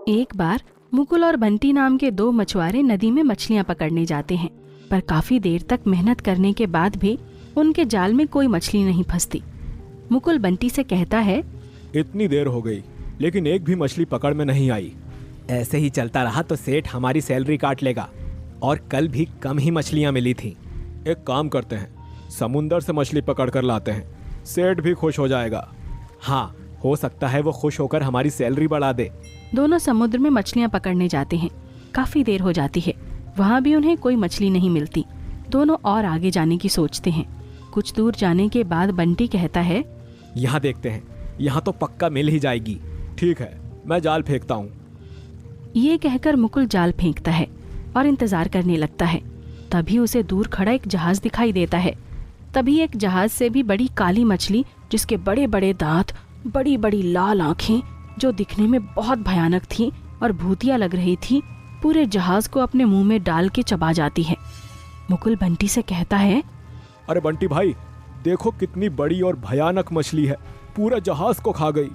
एक बार मुकुल और बंटी नाम के दो मछुआरे नदी में मछलियां पकड़ने जाते हैं, पर काफी देर तक मेहनत करने के बाद भी उनके जाल में कोई मछली नहीं फंसती। मुकुल बंटी से कहता है, इतनी देर हो गई लेकिन एक भी मछली पकड़ में नहीं आई। ऐसे ही चलता रहा तो सेठ हमारी सैलरी काट लेगा, और कल भी कम ही मछलियां मिली थी। एक काम करते हैं, समुंदर से मछली पकड़ कर लाते हैं, सेठ भी खुश हो जाएगा। हाँ, हो सकता है वो खुश होकर हमारी सैलरी बढ़ा दे। दोनों समुद्र में मछलियां पकड़ने जाते हैं। काफी देर हो जाती है, वहाँ भी उन्हें कोई मछली नहीं मिलती। दोनों और आगे जाने की सोचते हैं। कुछ दूर जाने के बाद बंटी कहता है, यहाँ देखते हैं, यहाँ तो पक्का मिल ही जाएगी। ठीक है, मैं जाल फेंकता हूँ। ये कहकर मुकुल जाल फेंकता है और इंतजार करने लगता है। तभी उसे दूर खड़ा एक जहाज दिखाई देता है। तभी एक जहाज से भी बड़ी काली मछली, जिसके बड़े बड़े दांत, बड़ी बड़ी लाल आंखें, जो दिखने में बहुत भयानक थी और भूतिया लग रही थी, पूरे जहाज को अपने मुंह में डाल के चबा जाती है। मुकुल बंटी से कहता है, अरे बंटी भाई, देखो कितनी बड़ी और भयानक मछली है, पूरा जहाज को खा गई।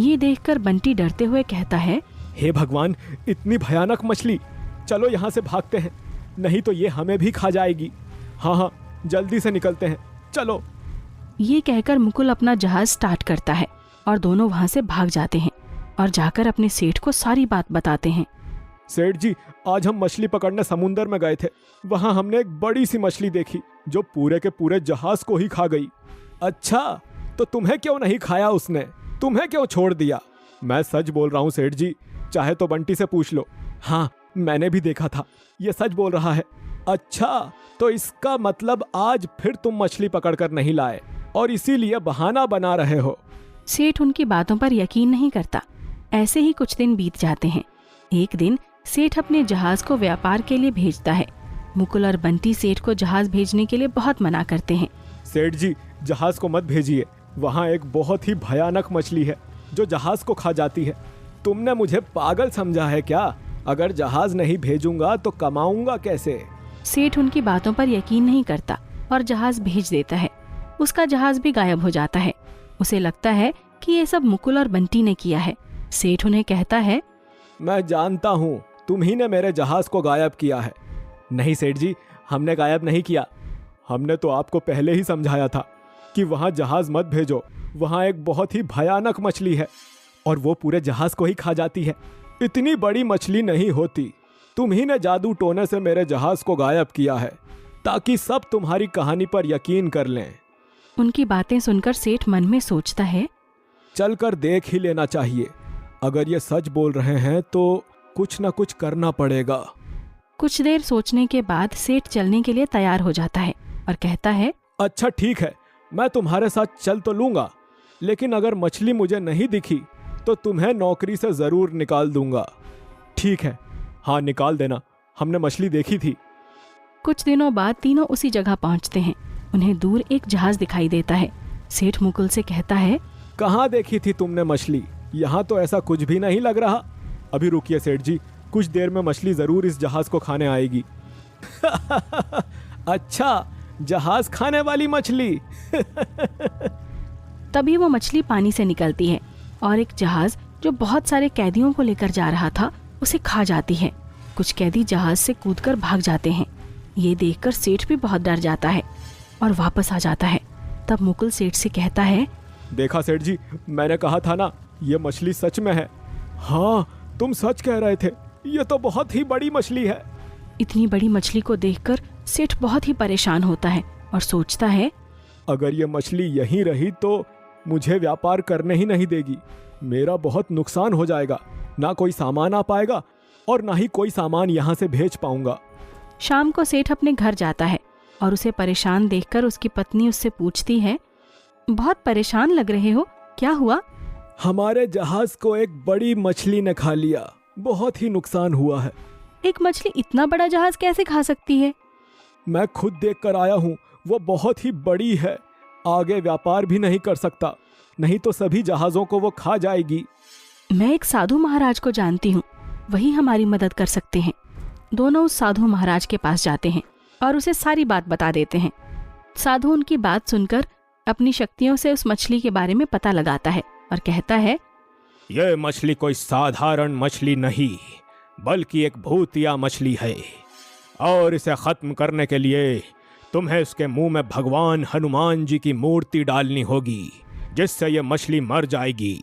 ये देखकर बंटी डरते हुए कहता है, हे भगवान, इतनी भयानक मछली, चलो यहाँ से भागते हैं, नहीं तो ये हमें भी खा जाएगी। हाँ हाँ, जल्दी से निकलते हैं, चलो। ये कहकर मुकुल अपना जहाज स्टार्ट करता है और दोनों वहाँ से भाग जाते हैं और जाकर अपने सेठ को सारी बात बताते हैं। सेठ जी, आज हम मछली पकड़ने समुंदर में गए थे। वहाँ हमने एक बड़ी सी मछली देखी जो पूरे के पूरे जहाज को ही खा गई। अच्छा, तो तुम्हें क्यों नहीं खाया उसने? तुम्हें क्यों छोड़ दिया? मैं सच बोल रहा हूँ सेठ जी, चाहे तो बंटी से पूछ लो। हाँ, मैंने भी देखा था, ये सच बोल रहा है। अच्छा, तो इसका मतलब आज फिर तुम मछली पकड़कर नहीं लाए और इसीलिए बहाना बना रहे हो। सेठ उनकी बातों पर यकीन नहीं करता। ऐसे ही कुछ दिन बीत जाते हैं। एक दिन सेठ अपने जहाज को व्यापार के लिए भेजता है। मुकुल और बंटी सेठ को जहाज भेजने के लिए बहुत मना करते हैं। सेठ जी, जहाज को मत भेजिए, वहाँ एक बहुत ही भयानक मछली है जो जहाज को खा जाती है। तुमने मुझे पागल समझा है क्या? अगर जहाज नहीं भेजूंगा तो कमाऊंगा कैसे? सेठ उनकी बातों पर यकीन नहीं करता और जहाज भेज देता है। उसका जहाज भी गायब हो जाता है। उसे लगता है कि ये सब मुकुल और बंटी ने किया है। सेठ उन्हें कहता है, मैं जानता हूँ तुम ही ने मेरे जहाज को गायब किया है। नहीं सेठ जी, हमने गायब नहीं किया। हमने तो आपको पहले ही समझाया था कि वहाँ जहाज मत भेजो, वहाँ एक बहुत ही भयानक मछली है और वो पूरे जहाज को ही खा जाती है। इतनी बड़ी मछली नहीं होती। तुम ही ने जादू टोने से मेरे जहाज को गायब किया है ताकि सब तुम्हारी कहानी पर यकीन कर लें। उनकी बातें सुनकर सेठ मन में सोचता है, चलकर देख ही लेना चाहिए। अगर ये सच बोल रहे हैं तो कुछ न कुछ करना पड़ेगा। कुछ देर सोचने के बाद सेठ चलने के लिए तैयार हो जाता है और कहता है, अच्छा ठीक है, मैं तुम्हारे साथ चल तो लूंगा, लेकिन अगर मछली मुझे नहीं दिखी तो तुम्हें नौकरी से जरूर निकाल दूंगा। ठीक है, हाँ निकाल देना, हमने मछली देखी थी। कुछ दिनों बाद तीनों उसी जगह पहुंचते हैं। उन्हें दूर एक जहाज दिखाई देता है। सेठ मुकुल से कहता है, कहाँ देखी थी तुमने मछली? यहाँ तो ऐसा कुछ भी नहीं लग रहा। अभी रुकिए सेठ जी, कुछ देर में मछली जरूर इस जहाज को खाने आएगी। अच्छा, जहाज खाने वाली मछली। तभी वो मछली पानी से निकलती है और एक जहाज जो बहुत सारे कैदियों को लेकर जा रहा था उसे खा जाती है। कुछ कैदी जहाज से कूदकर भाग जाते हैं। ये देखकर सेठ भी बहुत डर जाता है और वापस आ जाता है। तब मुकुल सेठ से कहता है, देखा सेठ जी, मैंने कहा था ना, ये मछली सच में है। हाँ, तुम सच कह रहे थे, ये तो बहुत ही बड़ी मछली है। इतनी बड़ी मछली को देखकर सेठ बहुत ही परेशान होता है और सोचता है, अगर ये मछली यहीं रही तो मुझे व्यापार करने ही नहीं देगी। मेरा बहुत नुकसान हो जाएगा, ना कोई सामान आ पाएगा और ना ही कोई सामान यहाँ से भेज पाऊंगा। शाम को सेठ अपने घर जाता है और उसे परेशान देखकर उसकी पत्नी उससे पूछती है, बहुत परेशान लग रहे हो, क्या हुआ? हमारे जहाज को एक बड़ी मछली ने खा लिया, बहुत ही नुकसान हुआ है। एक मछली इतना बड़ा जहाज कैसे खा सकती है? मैं खुद देख कर आया हूँ, वो बहुत ही बड़ी है। आगे व्यापार भी नहीं कर सकता, नहीं तो सभी जहाज़ों को वो खा जाएगी। मैं एक साधु महाराज को जानती हूँ, वही हमारी मदद कर सकते हैं। दोनों उस साधु महाराज के पास जाते हैं और उसे सारी बात बता देते हैं। साधु उनकी बात सुनकर अपनी शक्तियों से उस मछली के बारे में पता लगाता है और कहता है, यह मछली कोई साधारण मछली नहीं, बल्कि एक भूतिया मछली है, और इसे खत्म करने के लिए तुम्हें इसके मुंह में भगवान हनुमान जी की मूर्ति डालनी होगी, जिससे यह मछली मर जाएगी।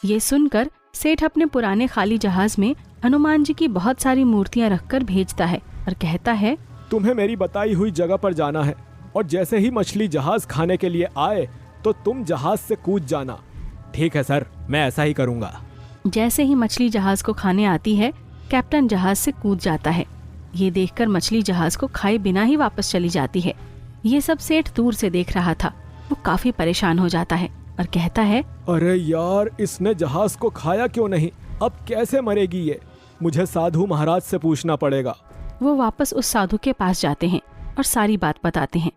ये सुनकर सेठ अपने पुराने खाली जहाज में हनुमान जी की बहुत सारी मूर्तियां रखकर भेजता है और कहता है, तुम्हें मेरी बताई हुई जगह पर जाना है, और जैसे ही मछली जहाज खाने के लिए आए तो तुम जहाज से कूद जाना। ठीक है सर, मैं ऐसा ही करूँगा। जैसे ही मछली जहाज को खाने आती है, कैप्टन जहाज से कूद जाता है। ये देखकर मछली जहाज को खाए बिना ही वापस चली जाती है। ये सब सेठ दूर से देख रहा था। वो काफी परेशान हो जाता है और कहता है, अरे यार, इसने जहाज को खाया क्यों नहीं? अब कैसे मरेगी ये? मुझे साधु महाराज से पूछना पड़ेगा। वो वापस उस साधु के पास जाते हैं और सारी बात बताते हैं।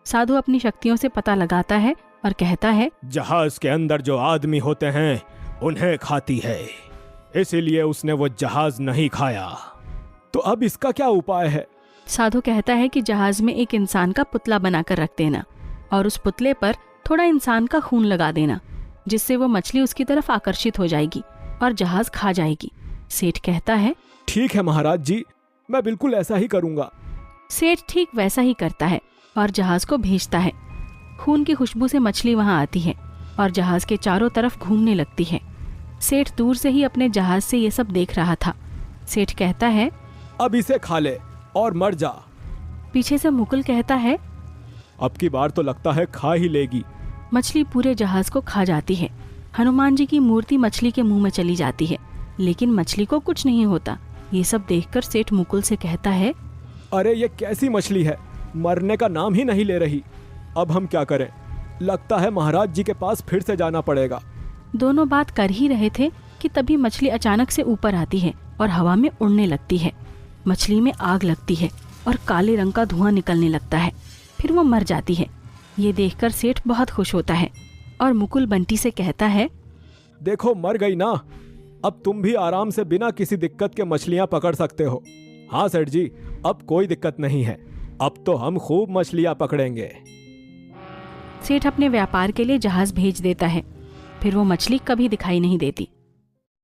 साधु अपनी शक्तियों से पता लगाता है और कहता है, जहाज के अंदर जो आदमी होते हैं उन्हें खाती है, इसीलिए उसने वो जहाज नहीं खाया। तो अब इसका क्या उपाय है? साधु कहता है कि जहाज में एक इंसान का पुतला बनाकर रख देना और उस पुतले पर थोड़ा इंसान का खून लगा देना, जिससे वो मछली उसकी तरफ आकर्षित हो जाएगी और जहाज खा जाएगी। सेठ कहता है, ठीक है महाराज जी, मैं बिल्कुल ऐसा ही करूँगा। सेठ ठीक वैसा ही करता है और जहाज को भेजता है। खून की खुशबू से मछली वहां आती है और जहाज के चारों तरफ घूमने लगती है। सेठ दूर से ही अपने जहाज से ये सब देख रहा था। सेठ कहता है, अब इसे खा ले और मर जा। पीछे से मुकुल कहता है, अब की बार तो लगता है खा ही लेगी। मछली पूरे जहाज को खा जाती है। हनुमान जी की मूर्ति मछली के मुंह में चली जाती है, लेकिन मछली को कुछ नहीं होता। ये सब देखकर सेठ मुकुल से कहता है, अरे ये कैसी मछली है, मरने का नाम ही नहीं ले रही। अब हम क्या करें? लगता है महाराज जी के पास फिर से जाना पड़ेगा। दोनों बात कर ही रहे थे कि तभी मछली अचानक से ऊपर आती है और हवा में उड़ने लगती है। मछली में आग लगती है और काले रंग का धुआं निकलने लगता है। फिर वो मर जाती है। ये देखकर सेठ बहुत खुश होता है और मुकुल बंटी से कहता है, देखो मर गई ना, अब तुम भी आराम से बिना किसी दिक्कत के मछलियां पकड़ सकते हो। हाँ सेठ जी, अब कोई दिक्कत नहीं है, अब तो हम खूब मछलियां पकड़ेंगे। सेठ अपने व्यापार के लिए जहाज भेज देता है। फिर वो मछली कभी दिखाई नहीं देती।